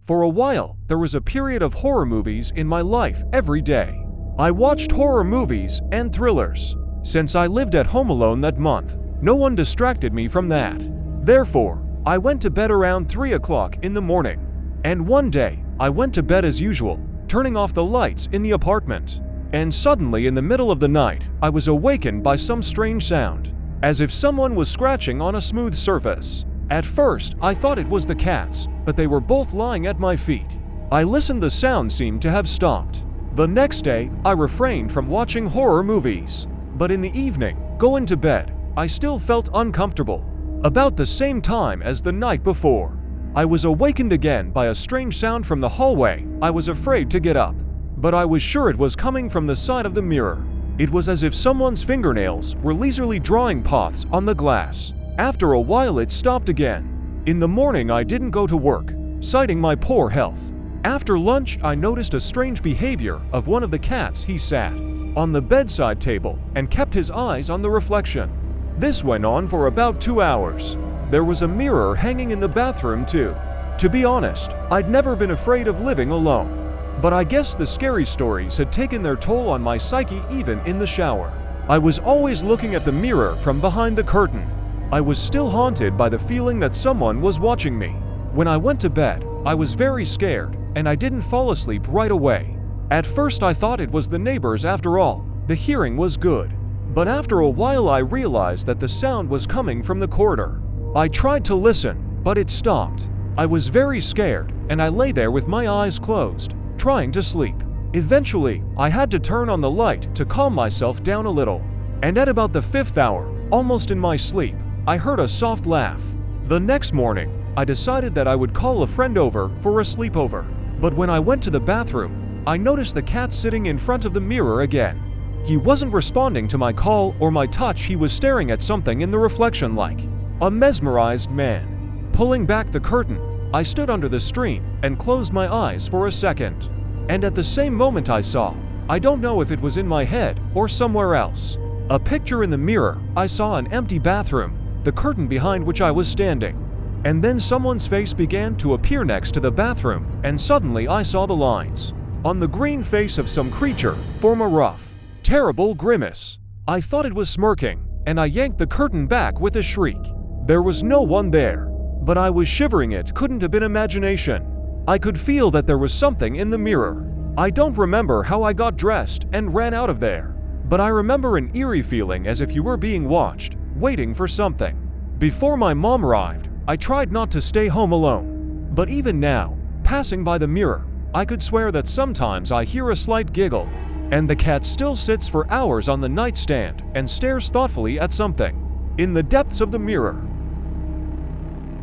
For a while, there was a period of horror movies in my life every day. I watched horror movies and thrillers. Since I lived at home alone that month, no one distracted me from that. Therefore, I went to bed around 3 o'clock in the morning. And one day, I went to bed as usual, turning off the lights in the apartment. And suddenly in the middle of the night, I was awakened by some strange sound, as if someone was scratching on a smooth surface. At first, I thought it was the cats, but they were both lying at my feet. I listened, the sound seemed to have stopped. The next day, I refrained from watching horror movies. But in the evening, going to bed, I still felt uncomfortable. About the same time as the night before, I was awakened again by a strange sound from the hallway. I was afraid to get up, but I was sure it was coming from the side of the mirror. It was as if someone's fingernails were leisurely drawing paths on the glass. After a while, it stopped again. In the morning, I didn't go to work, citing my poor health. After lunch, I noticed a strange behavior of one of the cats. He sat on the bedside table and kept his eyes on the reflection. This went on for about 2 hours. There was a mirror hanging in the bathroom too. To be honest, I'd never been afraid of living alone. But I guess the scary stories had taken their toll on my psyche even in the shower. I was always looking at the mirror from behind the curtain. I was still haunted by the feeling that someone was watching me. When I went to bed, I was very scared, and I didn't fall asleep right away. At first I thought it was the neighbors after all. The hearing was good. But after a while I realized that the sound was coming from the corridor. I tried to listen, but it stopped. I was very scared, and I lay there with my eyes closed, trying to sleep. Eventually, I had to turn on the light to calm myself down a little. And at about the 5th hour, almost in my sleep, I heard a soft laugh. The next morning, I decided that I would call a friend over for a sleepover. But when I went to the bathroom, I noticed the cat sitting in front of the mirror again. He wasn't responding to my call or my touch. He was staring at something in the reflection like a mesmerized man. Pulling back the curtain, I stood under the screen and closed my eyes for a second. And at the same moment I saw, I don't know if it was in my head or somewhere else, a picture in the mirror. I saw an empty bathroom, the curtain behind which I was standing. And then someone's face began to appear next to the bathroom, and suddenly I saw the lines on the green face of some creature form a rough, terrible grimace. I thought it was smirking, and I yanked the curtain back with a shriek. There was no one there, but I was shivering. It couldn't have been imagination. I could feel that there was something in the mirror. I don't remember how I got dressed and ran out of there, but I remember an eerie feeling as if you were being watched, waiting for something. Before my mom arrived, I tried not to stay home alone. But even now, passing by the mirror, I could swear that sometimes I hear a slight giggle, and the cat still sits for hours on the nightstand and stares thoughtfully at something in the depths of the mirror.